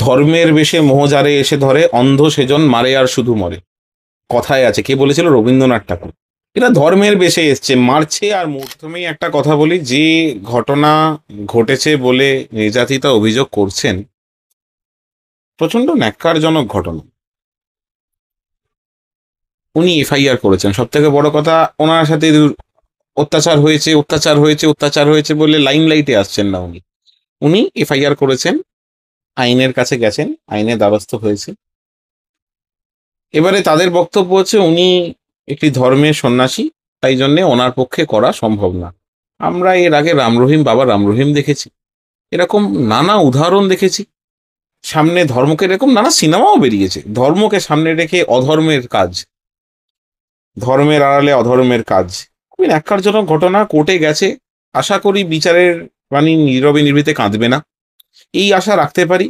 ধর্মের বেশে মোহজারে এসে ধরে, অন্ধ সেজন মারে আর শুধু মরে। কথায় আছে, কে বলেছিল? রবীন্দ্রনাথ ঠাকুর। এরা ধর্মের বেশে এসছে, মারছে আর প্রথমেই একটা কথা বলি, যে ঘটনা ঘটেছে বলে নির্যাতিতা অভিযোগ করছেন, প্রচন্ড ন্যাক্কারজনক ঘটনা। উনি এফআইআর করেছেন, সব থেকে বড় কথা, ওনার সাথে অত্যাচার হয়েছে অত্যাচার হয়েছে অত্যাচার হয়েছে বলে লাইমলাইটে আসছেন না উনি। উনি এফআইআর করেছেন, আইনের কাছে গেছেন, আইনের দ্বারস্থ হয়েছে। এবারে তাদের বক্তব্য হচ্ছে উনি একটি ধর্মের সন্ন্যাসী, তাই জন্যে ওনার পক্ষে করা সম্ভব না। আমরা এর আগে রাম রহিম, বাবা রাম রহিম দেখেছি, এরকম নানা উদাহরণ দেখেছি। সামনে ধর্মকে, এরকম নানা সিনেমাও বেরিয়েছে, ধর্মকে সামনে রেখে অধর্মের কাজ, ধর্মের আড়ালে অধর্মের কাজ। খুবই ন্যাক্কারজনক ঘটনা, কোর্টে গেছে। আশা করি বিচারের বাণী নীরবে নির্ভীতে কাঁদবে না, এই আশা রাখতে পারি।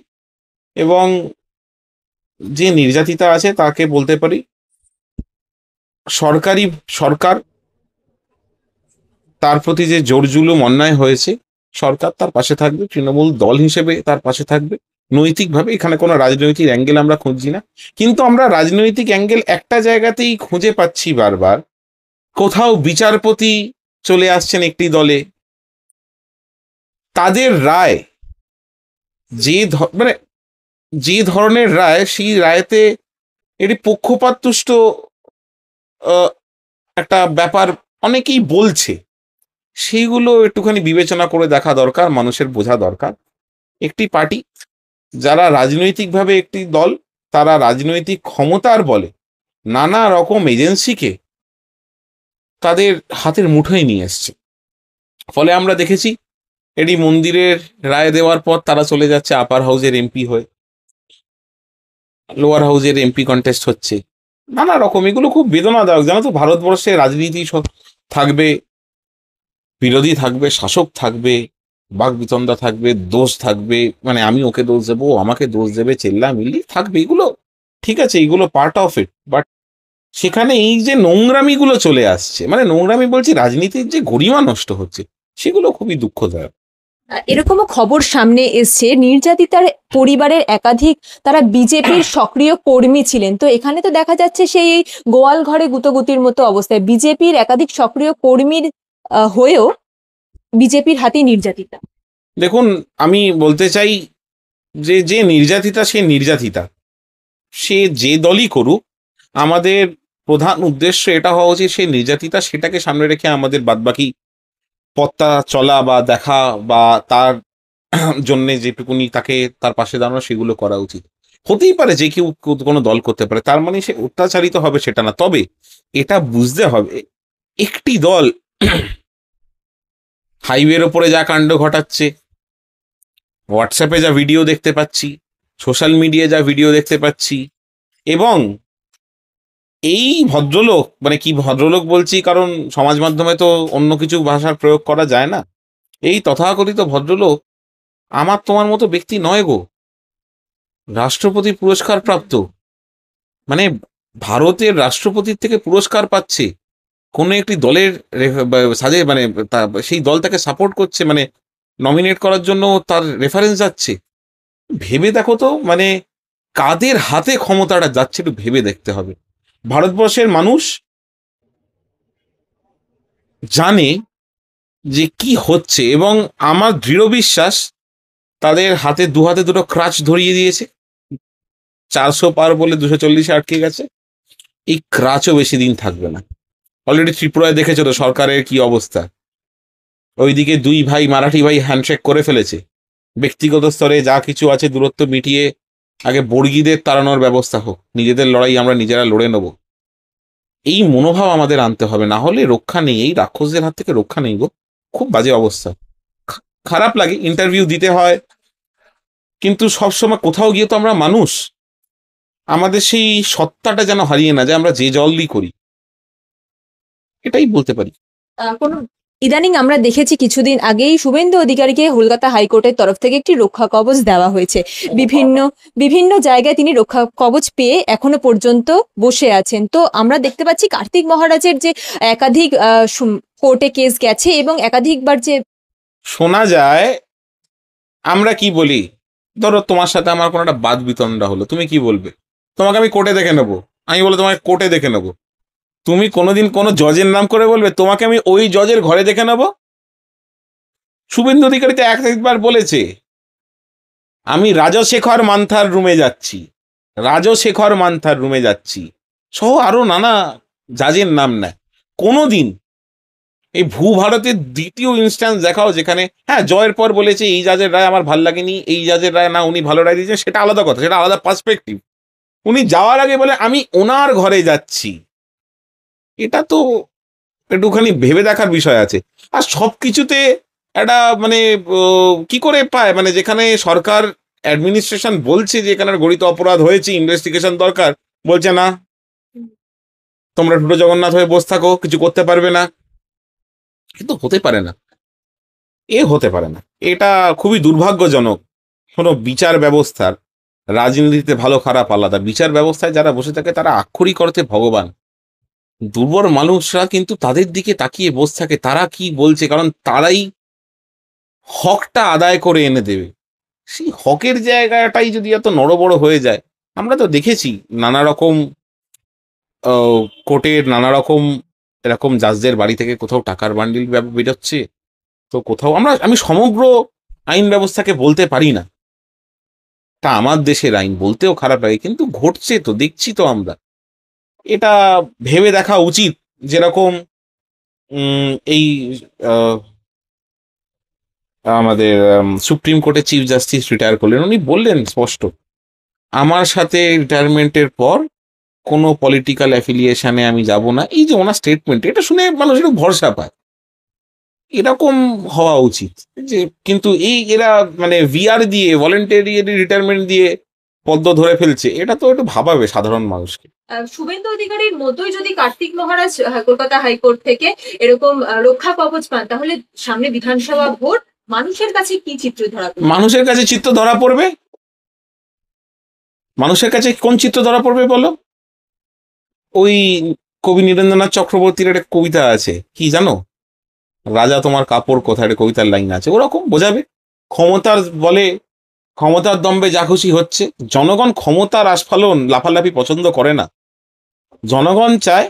এবং যে নির্যাতিতা আছে তাকে বলতে পারি, সরকার তার প্রতি যে জোর জুলুম অন্যায় হয়েছে, সরকার তার পাশে থাকবে, তৃণমূল দল হিসেবে তার পাশে থাকবে নৈতিকভাবে। এখানে কোনো রাজনৈতিক অ্যাঙ্গেল আমরা খুঁজছি না, কিন্তু আমরা রাজনৈতিক অ্যাঙ্গেল একটা জায়গাতেই খুঁজে পাচ্ছি বারবার। কোথাও বিচারপতি চলে আসছেন একটি দলে, তাদের রায় মানে যে ধরনের রায়, সেই রায়তে এটি পক্ষপাত তুষ্ট একটা ব্যাপার অনেকেই বলছে, সেইগুলো একটুখানি বিবেচনা করে দেখা দরকার, মানুষের বোঝা দরকার। একটি পার্টি, যারা রাজনৈতিকভাবে একটি দল, তারা রাজনৈতিক ক্ষমতার বলে নানা রকম এজেন্সিকে তাদের হাতের মুঠোয় নিয়ে এসছে। ফলে আমরা দেখেছি, এটি মন্দিরের রায় দেওয়ার পর তারা চলে যাচ্ছে আপার হাউসের এমপি হয়ে, লোয়ার হাউসের এমপি কন্টেস্ট হচ্ছে, নানা রকম। এগুলো খুব বেদনাদায়ক, জানো তো। ভারতবর্ষে রাজনীতি সব থাকবে, বিরোধী থাকবে, শাসক থাকবে, বাকবিতণ্ডা থাকবে, দোষ থাকবে, মানে আমি ওকে দোষ দেবো, আমাকে দোষ দেবে, চেল্লামিল্লি থাকবে, এগুলো ঠিক আছে, এগুলো পার্ট অফ ইট। বাট সেখানে এই যে নোংরামিগুলো চলে আসছে, মানে নোংরামি বলছি, রাজনীতির যে গরিমা নষ্ট হচ্ছে, সেগুলো খুবই দুঃখদায়ক। এরকমও খবর সামনে এসছে, নির্যাতিতার পরিবারের একাধিক তারা বিজেপির সক্রিয় কর্মী ছিলেন। তো এখানে তো দেখা যাচ্ছে সেই গোয়াল ঘরে গুতোগুতির মতো অবস্থায়, বিজেপির একাধিক সক্রিয় কর্মীর হয়েও বিজেপির হাতেই নির্যাতিতা। দেখুন, আমি বলতে চাই যে যে নির্যাতিতা, সে নির্যাতিতা, সে যে দলই করুক, আমাদের প্রধান উদ্দেশ্য এটা হওয়া উচিত, সে নির্যাতিতা, সেটাকে সামনে রেখে আমাদের বাদবাকি পথটা চলা বা দেখা, বা তার জন্যে যেটুকুনি তাকে তার পাশে দাঁড়ানো, সেগুলো করা উচিত। হতেই পারে যে কেউ কোনো দল করতে পারে, তার মানে সে অত্যাচারিত হবে সেটা না। তবে এটা বুঝতে হবে, একটি দল হাইওয়ের ওপরে যা কাণ্ড ঘটাচ্ছে, হোয়াটসঅ্যাপে যা ভিডিও দেখতে পাচ্ছি, সোশ্যাল মিডিয়ায় যা ভিডিও দেখতে পাচ্ছি, এবং এই ভদ্রলোক, মানে কি ভদ্রলোক বলছি, কারণ সমাজ মাধ্যমে তো অন্য কিছু ভাষার প্রয়োগ করা যায় না, এই তথাকথিত ভদ্রলোক আমার তোমার মতো ব্যক্তি নয় গো, রাষ্ট্রপতি পুরস্কার প্রাপ্ত, মানে ভারতের রাষ্ট্রপতির থেকে পুরস্কার পাচ্ছে, কোনো একটি দলের সাজে, মানে সেই দল তাকে সাপোর্ট করছে, মানে নমিনেট করার জন্য তার রেফারেন্স যাচ্ছে। ভেবে দেখো তো, মানে কাদের হাতে ক্ষমতাটা যাচ্ছে, একটু ভেবে দেখতে হবে। ভারতবর্ষের মানুষ জানে যে কি হচ্ছে, এবং আমার দৃঢ় বিশ্বাস তাদের হাতে দুটো ক্রাচ ধরিয়ে দিয়েছে। 400 পার বলে 240-এ আটকে গেছে, এই ক্রাচও বেশি দিন থাকবে না। অলরেডি ত্রিপুরায় দেখেছো তো সরকারের কি অবস্থা, ওইদিকে দুই ভাই, মারাঠি ভাই হ্যান্ডশেক করে ফেলেছে, ব্যক্তিগত স্তরে যা কিছু আছে দূরত্ব মিটিয়ে আগে বর্গীদের তাড়ানোর ব্যবস্থা হোক, নিজেদের লড়াই আমরা নিজেরা লড়ে নেব, এই মনোভাব আমাদের আনতে হবে, না হলে রক্ষা নেই, এই রাক্ষসদের হাত থেকে রক্ষা নেই গো। খুব বাজে অবস্থা, খারাপ লাগে, ইন্টারভিউ দিতে হয়, কিন্তু সবসময় কোথাও গিয়ে তো আমরা মানুষ, আমাদের সেই সত্তাটা যেন হারিয়ে না যায়, আমরা যে জলই করি, এটাই বলতে পারি। ইদানিং আমরা দেখেছি কিছুদিন আগেই শুভেন্দু অধিকারীকে কলকাতা হাইকোর্টের তরফ থেকে একটি রক্ষা কবচ দেওয়া হয়েছে। বিভিন্ন জায়গায় তিনি রক্ষা কবচ পেয়ে এখনো পর্যন্ত বসে আছেন। তো আমরা দেখতে পাচ্ছি কার্তিক মহারাজের যে একাধিক কোর্টে কেস গেছে এবং একাধিকবার যে শোনা যায়, আমরা কি বলি, ধরো তোমার সাথে আমার কোনো একটা বাদ বিতণ্ডা হলো, তুমি কি বলবে? তোমাকে আমি কোর্টে দেখে নেবো, আমি বলে তোমাকে কোর্টে দেখে নেবো। তুমি কোনোদিন কোনো জজের নাম করে বলবে তোমাকে আমি ওই জজের ঘরে দেখে নেবো? শুভেন্দু অধিকারী তো একবার বলেছে, আমি রাজশেখর মান্থার রুমে যাচ্ছি, রাজশেখর মান্থার রুমে যাচ্ছি, সহ আরো নানা জাজের নাম নেয়। কোনোদিন এই ভূভারতের দ্বিতীয় ইনস্ট্যান্স দেখাও যেখানে, হ্যাঁ জয়ের পর বলেছে এই জাজের রায় আমার ভাল লাগেনি, এই জাজের রায় না উনি ভালো রায় দিয়েছেন, সেটা আলাদা কথা, সেটা আলাদা পার্সপেক্টিভ। উনি যাওয়ার আগে বলে আমি ওনার ঘরে যাচ্ছি, এটা তো একটুখানি ভেবে দেখার বিষয় আছে। আর সবকিছুতে একটা মানে কি করে পায়, মানে যেখানে সরকার অ্যাডমিনিস্ট্রেশন বলছে যে এখানে গড়িত অপরাধ হয়েছে, ইনভেস্টিগেশন দরকার, বলছে না, তোমরা টোটো জগন্নাথ হয়ে বসে থাকো, কিছু করতে পারবে না। কিন্তু হতে পারে না, হতে পারে না। এটা খুবই দুর্ভাগ্যজনক। কোনো বিচার ব্যবস্থার, রাজনীতিতে ভালো খারাপ আলাদা, বিচার ব্যবস্থায় যারা বসে থাকে তারা আক্ষরিক অর্থে ভগবান। দুর্বল মানুষরা কিন্তু তাদের দিকে তাকিয়ে বসে থাকে তারা কি বলছে, কারণ তারাই হকটা আদায় করে এনে দেবে। সেই হকের জায়গাটাই যদি এত নড়বড় হয়ে যায়, আমরা তো দেখেছি নানা রকম কোর্টের নানা রকম এরকম জাজদের বাড়ি থেকে কোথাও টাকার বান্ডিল বেরোচ্ছে, তো কোথাও আমি সমগ্র আইন ব্যবস্থাকে বলতে পারি না, তা আমার দেশের আইন বলতেও খারাপ লাগে, কিন্তু ঘটছে তো, দেখছি তো আমরা। এটা ভেবে দেখা উচিত। যেরকম এই আহ, আমাদের সুপ্রিম কোর্টের চিফ জাস্টিস রিটায়ার করলেন, উনি বললেন স্পষ্ট, আমার সাথে রিটায়ারমেন্টের পর কোনো পলিটিক্যাল অ্যাফিলিয়েশনে আমি যাব না। এই যে ওনার স্টেটমেন্ট, এটা শুনে মানুষ একটু ভরসা পায়, এরকম হওয়া উচিত। যে কিন্তু এরা মানে ভিআর দিয়ে ভলেন্টারি রিটায়ারমেন্ট দিয়ে পদ্ম ধরে ফেলছে, এটা তো একটু ভাবাবে সাধারণ মানুষকে। শুভেন্দু অধিকারীর মতোই যদি কার্তিক মহারাজ কলকাতা হাইকোর্ট থেকে এরকম রক্ষা কবচ পান, তাহলে সামনে বিধানসভা ভোট, মানুষের কাছে কি চিত্র ধরা পড়বে? মানুষের কাছে চিত্র ধরা পড়বে, মানুষের কাছে কোন চিত্র ধরা পড়বে বলো? ওই কবি নীরেন্দ্রনাথ চক্রবর্তীর একটা কবিতা আছে, কি জানো, রাজা তোমার কাপড় কোথায়, একটা কবিতার লাইন আছে, ওরকম বোঝাবে। ক্ষমতার বলে, ক্ষমতার দম্বে যা খুশি হচ্ছে। জনগণ ক্ষমতার আস্ফালন লাফালাফি পছন্দ করে না। জনগণ চায়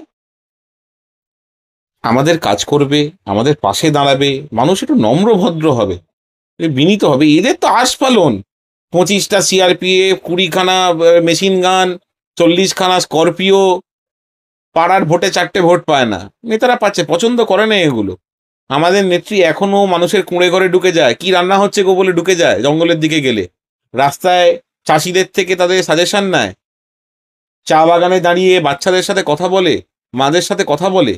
আমাদের কাজ করবে, আমাদের পাশে দাঁড়াবে, মানুষ একটু নম্র ভদ্র হবে, বিনীত হবে। এদের তো আস্ফালন, 25টা সিআরপিএফ, 20খানা মেশিন গান, 40খানা স্করপিও, পাড়ার ভোটে 4টে ভোট পায় না, নেতারা পাচ্ছে, পছন্দ করে না এগুলো। আমাদের নেত্রী এখনো মানুষের কুঁড়ে ঘরে ঢুকে যায়, কি রান্না হচ্ছে গো বলে ঢুকে যায়, জঙ্গলের দিকে গেলে রাস্তায় চাষিদের থেকে তাদের সাজেশন নেয়, চা বাগানে দাঁড়িয়ে বাচ্চাদের সাথে কথা বলে, মাদের সাথে কথা বলে।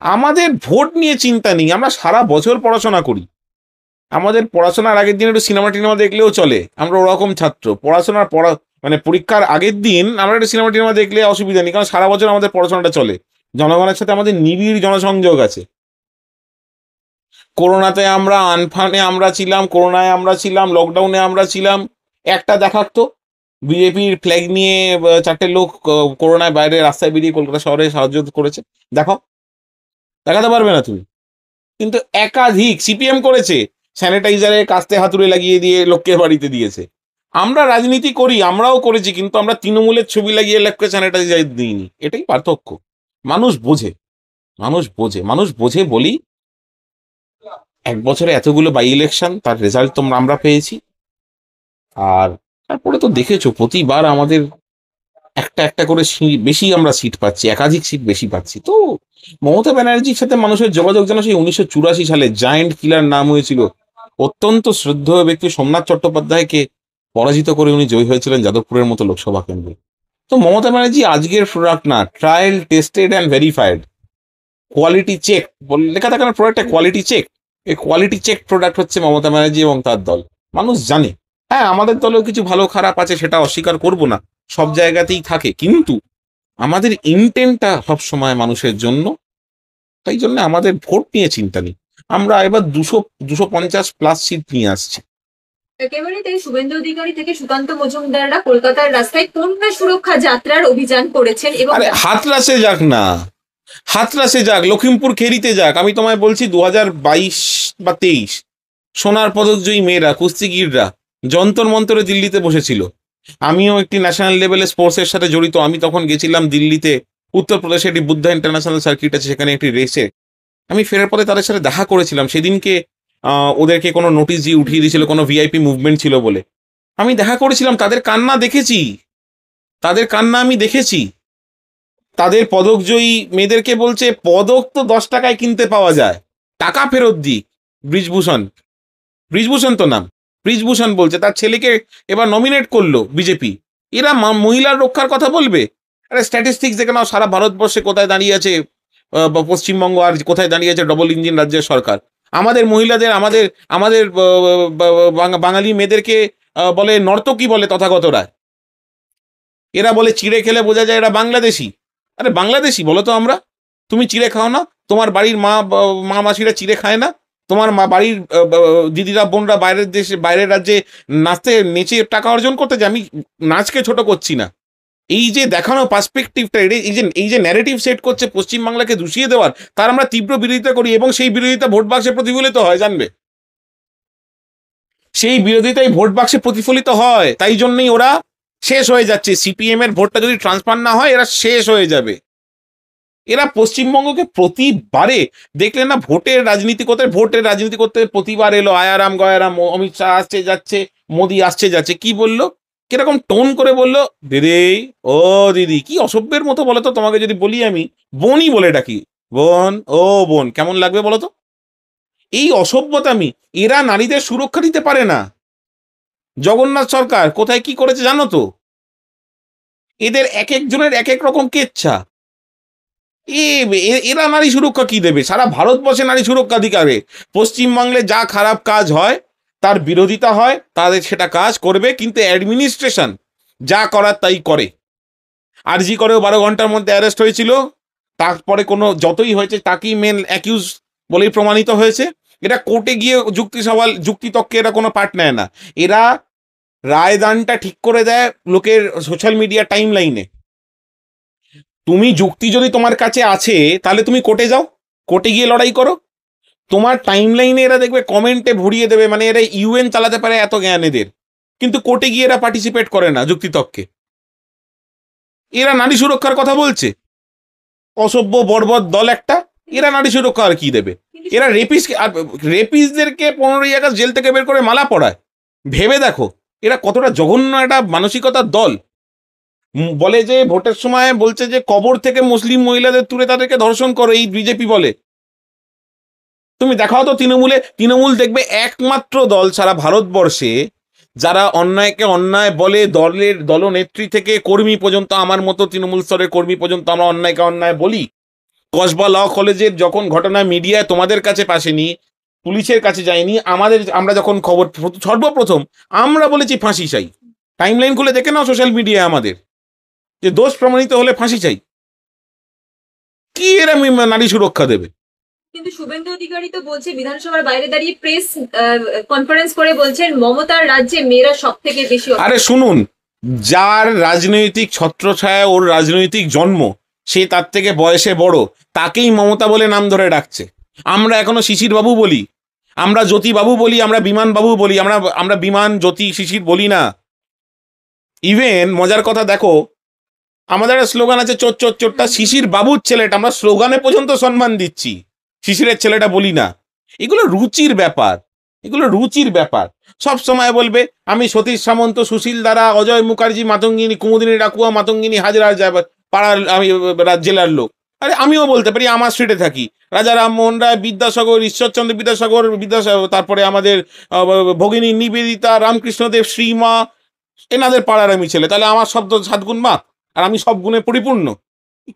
আমাদের ভোট নিয়ে চিন্তা নেই, আমরা সারা বছর পড়াশোনা করি, আমাদের পড়াশোনার আগের দিন একটু সিনেমা টিনেমা দেখলেও চলে, আমরা ওরকম ছাত্র। মানে পরীক্ষার আগের দিন আমরা একটু সিনেমা টিনেমা দেখলে অসুবিধা নেই, কারণ সারা বছর আমাদের পড়াশোনাটা চলে, জনগণের সাথে আমাদের নিবিড় জনসংযোগ আছে। করোনাতে আমরা আনফানে আমরা ছিলাম, করোনায় আমরা ছিলাম, লকডাউনে আমরা ছিলাম। একটা দেখাতো বিজেপির ফ্ল্যাগ নিয়ে 4টে লোক করোনায় বাইরে রাস্তায় বেরিয়ে কলকাতা শহরে সাহায্য করেছে, দেখো, দেখাতে পারবে না তুমি। কিন্তু একাধিক সিপিএম করেছে, স্যানিটাইজারে কাস্তে হাতুড়ে লাগিয়ে দিয়ে লোককে বাড়িতে দিয়েছে। আমরা রাজনীতি করি, আমরাও করেছি, কিন্তু আমরা তৃণমূলের ছবি লাগিয়ে লোককে স্যানিটাইজার দিইনি, এটাই পার্থক্য। মানুষ বোঝে, মানুষ বোঝে, মানুষ বোঝে বলি 1 বছরে এতগুলো বাই ইলেকশন, তার রেজাল্ট তোমরা আমরা পেয়েছি। আর তারপরে তো দেখেছো প্রতিবার আমাদের একটা একটা করে বেশি আমরা সিট পাচ্ছি, একাধিক সিট বেশি পাচ্ছি। তো মমতা ব্যানার্জির সাথে মানুষের যোগাযোগ যেন সেই 1984 সালে জায়ান্ট কিলার নাম হয়েছিল, অত্যন্ত শ্রদ্ধেয় ব্যক্তি সোমনাথ চট্টোপাধ্যায়কে পরাজিত করে উনি জয়ী হয়েছিলেন যাদবপুরের মতো লোকসভা কেন্দ্রে। তো মমতা ব্যানার্জি আজকের প্রোডাক্ট না, trial tested and verified, quality check লেখা থাকে না, প্রোডাক্টটা কোয়ালিটি চেক। এই কোয়ালিটি চেক প্রোডাক্ট হচ্ছে মমতা ব্যানার্জি এবং তার দল। মানুষ জানে, হ্যাঁ আমাদের দলেও কিছু ভালো খারাপ আছে, সেটা অস্বীকার করব না, সব জায়গাতেই থাকে, কিন্তু আমাদের ইন্টেন্টটা সবসময় মানুষের জন্য। তাই জন্য আমাদের ভোট নিয়ে চিন্তা নেই, আমরা এবার 250+ সিট নিয়ে আসছি। একেবারে তাই। শুভেন্দু অধিকারী থেকে সুকান্ত মজুমদাররা কলকাতার রাস্তায় কন্যা সুরক্ষা যাত্রার অভিযান করেছেন এবং আরে হাতরাসে যাক না, হাতরাসে যাক, লখিমপুর খেরিতে যাক। আমি তোমায় বলছি 2022 বা 23 সোনার পদকজয়ী মেয়েরা, কুস্তিগিররা যন্তর মন্তরে দিল্লিতে বসেছিল। আমিও একটি ন্যাশনাল লেভেলে স্পোর্টসের সাথে জড়িত। আমি তখন গেছিলাম দিল্লিতে, উত্তরপ্রদেশে একটি বুদ্ধা ইন্টারন্যাশনাল সার্কিট আছে, সেখানে একটি রেসে আমি ফেরার পথে তাদের সাথে দেখা করেছিলাম। সেদিনকে ওদেরকে কোনো নোটিশ দিয়ে উঠিয়ে দিয়েছিল, কোনো ভিআইপি মুভমেন্ট ছিল বলে। আমি দেখা করেছিলাম, তাদের কান্না দেখেছি, তাদের কান্না আমি দেখেছি। তাদের পদকজয়ী মেয়েদেরকে বলছে পদক তো 10 টাকায় কিনতে পাওয়া যায়, টাকা ফেরত দিক। ব্রিজভূষণ, ব্রিজভূষণ তো নাম, ব্রিজভূষণ বলছে তার ছেলেকে এবার নমিনেট করলো বিজেপি। এরা মহিলার রক্ষার কথা বলবে? আরে স্ট্যাটিস্টিক্স দেখে নাও, সারা ভারতবর্ষে কোথায় দাঁড়িয়ে আছে বা পশ্চিমবঙ্গ আর কোথায় দাঁড়িয়ে আছে ডবল ইঞ্জিন রাজ্যের সরকার। আমাদের মহিলাদের, আমাদের আমাদের বাঙালি মেয়েদেরকে বলে নর্তকী বলে তথাগত রায়। এরা বলে চিড়ে খেলে বোঝা যায় এরা বাংলাদেশি। আরে বাংলাদেশি বলো তো আমরা? তুমি চিড়ে খাও না? তোমার বাড়ির মা মাসিরা চিড়ে খায় না? তোমার বাড়ির দিদিরা বোনরা বাইরের দেশে, বাইরের রাজ্যে নাচতে, নেচে টাকা অর্জন করতে যায়? আমি নাচকে ছোট করছি না। এই যে দেখানো পার্সপেক্টিভটা, এই যে ন্যারেটিভ সেট করছে পশ্চিমবাংলাকে দূষিয়ে দেওয়ার, তার আমরা তীব্র বিরোধিতা করি এবং সেই বিরোধিতা ভোট বাক্সে প্রতিফলিত হয়, জানবে? সেই বিরোধিতাই ভোট বাক্সে প্রতিফলিত হয়। তাই জন্যই ওরা শেষ হয়ে যাচ্ছে। সিপিএম এর ভোটটা যদি ট্রান্সফার না হয়, এরা শেষ হয়ে যাবে। এরা পশ্চিমবঙ্গকে প্রতিবারে দেখলে না ভোটের রাজনীতি করতে প্রতিবার এলো আয়ারাম গয়ারাম, অমিত শাহ আসছে যাচ্ছে, মোদি আসছে যাচ্ছে। কি বললো, কিরকম টোন করে বললো, দিদি, ও দিদি, কি অসভ্যের মতো বলো তো। তোমাকে যদি বলি আমি বোনই বলে ডাকি, বোন, ও বোন, কেমন লাগবে বলো তো? এই অসভ্যতামি। এরা নারীদের সুরক্ষা দিতে পারে না। জগন্নাথ সরকার কোথায় কি করেছে জানো তো? এদের এক একজনের এক এক রকম কেচ্ছা। এরা নারী সুরক্ষা কি দেবে? সারা ভারতবর্ষে নারী সুরক্ষা অধিকারে পশ্চিমবাংলায় যা খারাপ কাজ হয় তার বিরোধিতা হয়, তাদের সেটা কাজ করবে, কিন্তু অ্যাডমিনিস্ট্রেশন যা করার তাই করে। আরজি করেও 12 ঘন্টার মধ্যে অ্যারেস্ট হয়েছিল, তারপরে কোনো যতই হয়েছে তাকেই মেন অ্যাকিউজ বলেই প্রমাণিত হয়েছে। এটা কোর্টে গিয়ে যুক্তিতক্কে এরা কোনো পার্ট নেয় না। এরা রায়দানটা ঠিক করে দেয় লোকের সোশ্যাল মিডিয়া টাইম লাইনে। তুমি যুক্তি যদি তোমার কাছে আছে তাহলে তুমি কোর্টে যাও, কোর্টে গিয়ে লড়াই করো। তোমার টাইম লাইনে এরা দেখবে কমেন্টে ভরিয়ে দেবে, মানে এরা ইউএন চালাতে পারে এত জ্ঞান এদের, কিন্তু কোর্টে গিয়ে এরা পার্টিসিপেট করে না যুক্তিতক্কে। এরা নারী সুরক্ষার কথা বলছে, অসভ্য বর্বর দল একটা। এরা নারী সুরক্ষা আর কি দেবে? এরা রেপিসদেরকে 15ই আগস্ট জেল থেকে বের করে মালা পরায়। ভেবে দেখো এরা কতটা জঘন্য একটা মানসিকতার দল। বলে যে ভোটের সময় বলছে যে কবর থেকে মুসলিম মহিলাদের তুলে তাদেরকে ধর্ষণ করো, এই বিজেপি বলে। তুমি দেখাও তো তৃণমূল দেখবে একমাত্র দল সারা ভারতবর্ষে যারা অন্যায়কে অন্যায় বলে, দলনেত্রী থেকে কর্মী পর্যন্ত, আমার মতো তৃণমূল স্তরের কর্মী পর্যন্ত আমরা অন্যায়কে অন্যায় বলি। কসবা ল কলেজের যখন ঘটনা মিডিয়ায় তোমাদের কাছে পাসেনি, পুলিশের কাছে যায়নি, আমরা যখন খবর সর্বপ্রথম আমরা বলেছি ফাঁসি চাই। টাইমলাইন খুলে দেখে নাও সোশ্যাল মিডিয়ায় আমাদের, যে দোষ প্রমাণিত হলে ফাঁসি চাই। কি এরা নারী সুরক্ষা দেবে? কিন্তু শুভেন্দু অধিকারী তো বলছে, বিধানসভার বাইরে দাঁড়িয়ে প্রেস কনফারেন্স করে বলছেন মমতার রাজ্যে মেয়েরা সব থেকে বেশি। আরে শুনুন, যার রাজনৈতিক ছত্রছায়া, ওর রাজনৈতিক জন্ম, সে তার থেকে বয়সে বড়, তাকেই মমতা বলে নাম ধরে ডাকছে। আমরা এখনো শিশির বাবু বলি, আমরা জ্যোতি বাবু বলি, আমরা বিমান বাবু বলি, আমরা বিমান, জ্যোতি, শিশির বলি না। ইভেন মজার কথা দেখো, আমাদের একটা স্লোগান আছে, চোর চোর চোরটা শিশির বাবুর ছেলেটা, আমরা স্লোগানে পর্যন্ত সম্মান দিচ্ছি, শিশিরের ছেলেটা বলি না। এগুলো রুচির ব্যাপার, এগুলো রুচির ব্যাপার। সব সময় বলবে আমি সতীশ সামন্ত, সুশীল দ্বারা, অজয় মুখার্জি, মাতঙ্গিনী, কুমুদিনী ডাকুয়া, মাতঙ্গিনী হাজরা, পাড়ার আমি জেলার লোক। আরে আমিও বলতে পারি, আমার স্ট্রিটে থাকি, রাজা রামমোহন রায়, বিদ্যাসাগর, ঈশ্বরচন্দ্র বিদ্যাসাগর, তারপরে আমাদের ভগিনী নিবেদিতা, রামকৃষ্ণদেব, শ্রীমা, এনাদের পাড়ার আমি ছেলে। তাহলে আমার শব্দ 7 গুণ মাপ, আর আমি সব গুণে পরিপূর্ণ?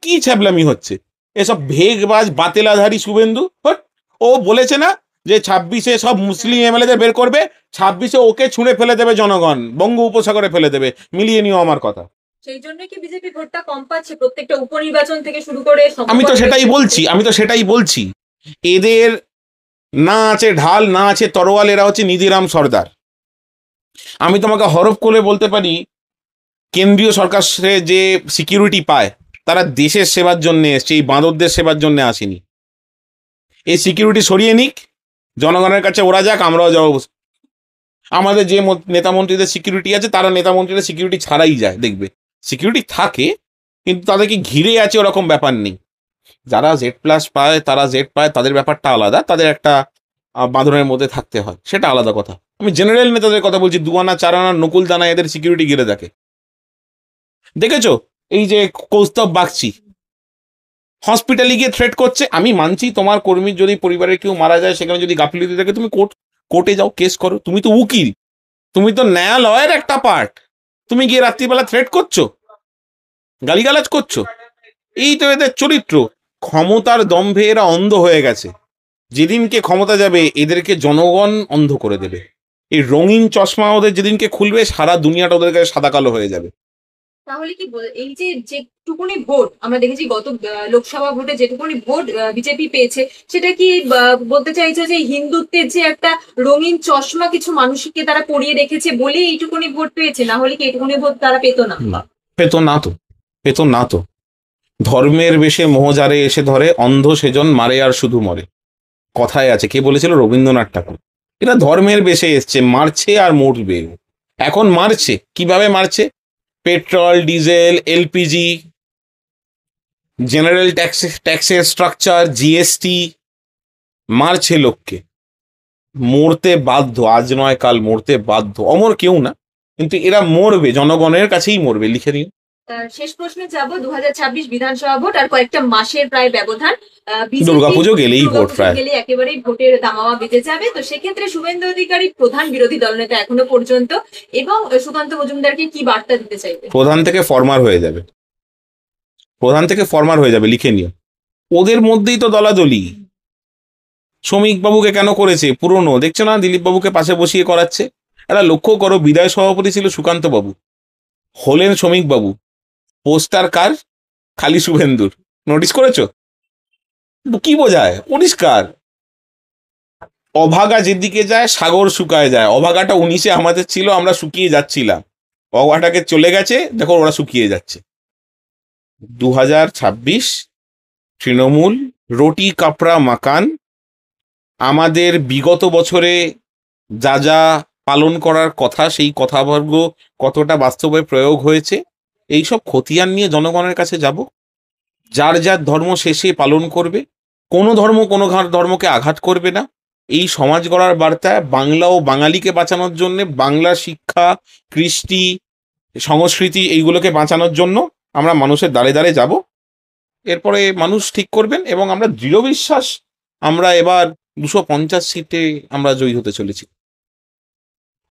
কি ছ্যাবলামি হচ্ছে এসব? ভেগবাজ বাতেলাধারী শুভেন্দু। ও বলেছে না যে 26-এ সব মুসলিম এমএলএদের বের করবে, 26-এ ওকে ছুঁড়ে ফেলে দেবে জনগণ, বঙ্গ উপসাগরে ফেলে দেবে। মিলিয়ে নিও আমার কথা। সেই জন্য কি বিজেপি ভোটটা কম পাচ্ছে প্রত্যেকটা উপনির্বাচন থেকে শুরু করে? আমি তো সেটাই বলছি, এদের না আছে ঢাল, না আছে তরোয়াল, এরা হচ্ছে নিধিরাম সর্দার। আমি তোমাকে হরফ করে বলতে পারি, কেন্দ্রীয় সরকার যে সিকিউরিটি পায় তারা দেশের সেবার জন্য এসছে, এই বাঁদরদের সেবার জন্য আসেনি। এই সিকিউরিটি সরিয়ে নিক, জনগণের কাছে ওরা যাক, আমরাও যাবো। আমাদের যে নেতা মন্ত্রীদের সিকিউরিটি আছে তারা নেতা মন্ত্রীদের সিকিউরিটি ছাড়াই যায়, দেখবে সিকিউরিটি থাকে কিন্তু তাদেরকে ঘিরে আছে ওরকম ব্যাপার নেই। যারা Z+ পায়, তারা Z পায়, তাদের ব্যাপারটা আলাদা, তাদের একটা বাঁধনের মধ্যে থাকতে হয়, সেটা আলাদা কথা। আমি জেনারেল নেতাদের কথা বলছি, 2 আনা 4 আনা নকুল দানা এদের সিকিউরিটি ঘিরে থাকে। দেখেছো এই যে কৌস্তব বাগচি হসপিটালে গিয়ে থ্রেট করছে, আমি মানছি তোমার কর্মীর যদি পরিবারের কেউ মারা যায়, সেখানে যদি গাফিলতি থাকে, তুমি কোর্টে যাও, কেস করো, তুমি তো উকিল, তুমি তো ন্যায়ালয়ের একটা পার্ট, তুমি গিয়ে রাত্রিবেলা থ্রেট করছো, গালিগালাজ করছো। এই তো এদের চরিত্র। ক্ষমতার দম্ভে এরা অন্ধ হয়ে গেছে। যেদিনকে ক্ষমতা যাবে এদেরকে জনগণ অন্ধ করে দেবে। এই রঙিন চশমা ওদের যেদিনকে খুলবে, সারা দুনিয়াটা ওদের কাছে সাদা কালো হয়ে যাবে। তাহলে কি এই যে যেটুকুনি ভোট আমরা দেখেছি গত লোকসভা ভোটে, যেটুকুনি ভোট বিজেপি পেয়েছে, সেটা কি বলতে চাইছো যে হিন্দুত্বের যে একটা রঙিন চশমা কিছু মানুষকে তারা পরিয়ে রেখেছে বলেই এইটুকুনি ভোট পেয়েছে? না হলে কি এইটুকুনি ভোট তারা পেতো না? পেতো না তো, পেতো না তো। ধর্মের বেশে মোহজারে এসে ধরে, অন্ধ সেজন মারে আর শুধু মরে, কথায় আছে। কে বলেছিল? রবীন্দ্রনাথ ঠাকুর। এরা ধর্মের বেশে এসছে, মারছে আর মরবে। এখন মারছে, কিভাবে মারছে? পেট্রোল, ডিজেল, এলপিজি, জেনারেল ট্যাক্সের স্ট্রাকচার, জিএসটি, মারছে লোককে। মরতে বাধ্য, আজ নয় কাল মরতে বাধ্য। অমর কেউ না, কিন্তু এরা মরবে, জনগণের কাছেই মরবে, লিখে নিন। শেষ প্রশ্নে যাব। 2026 বিধানসভা ভোট আর কয়েকটা মাসের প্রায় ব্যবধান। দুর্গাপুজো গেলেই ভোট প্রায়, গেলে একেবারেই ভোটের দামামা বেজে যাবে। তো সেক্ষেত্রে শুভেন্দু অধিকারী প্রধান বিরোধী দলনেতা এখনো পর্যন্ত, এবং সুকান্ত মজুমদারকে কি বার্তা দিতে চাইবে? প্রধান থেকে ফরমার হয়ে যাবে, প্রধান থেকে ফরমার হয়ে যাবে, লিখে নিও। ওদের মধ্যেই তো দলাদলি। শ্রমিক বাবুকে কেন করেছে? পুরনো, দেখছো না দিলীপ বাবুকে পাশে বসিয়ে করাচ্ছে। এরা লক্ষ্য করো, বিদায় সভাপতি ছিল সুকান্ত বাবু, হলেন শ্রমিক বাবু, পোস্টার কার? খালি শুভেন্দুর। নোটিস করেছো? কি বোঝায়? পরিষ্কার। অভাগা যেদিকে যায় সাগর শুকায় যায়। অভাগাটা 19-এ আমাদের ছিল, আমরা শুকিয়ে যাচ্ছিলাম। অভাগাটাকে চলে গেছে, দেখো ওরা শুকিয়ে যাচ্ছে। 2026 তৃণমূল রুটি কাপড়া মাকান। আমাদের বিগত বছরে যা যা পালন করার কথা, সেই কথাবর্গ কতটা বাস্তবে প্রয়োগ হয়েছে, এইসব খতিয়ান নিয়ে জনগণের কাছে যাব। যার যার ধর্ম শেষে পালন করবে, কোনো ধর্ম কোনো ধর্মকে আঘাত করবে না। এই সমাজ গড়ার বার্তায় বাংলা ও বাঙালিকে বাঁচানোর জন্য, বাংলা শিক্ষা, কৃষ্টি, সংস্কৃতি এইগুলোকে বাঁচানোর জন্য আমরা মানুষের দ্বারে দ্বারে যাব। এরপরে মানুষ ঠিক করবেন, এবং আমরা দৃঢ় বিশ্বাস আমরা এবার 250 সিটে আমরা জয়ী হতে চলেছি।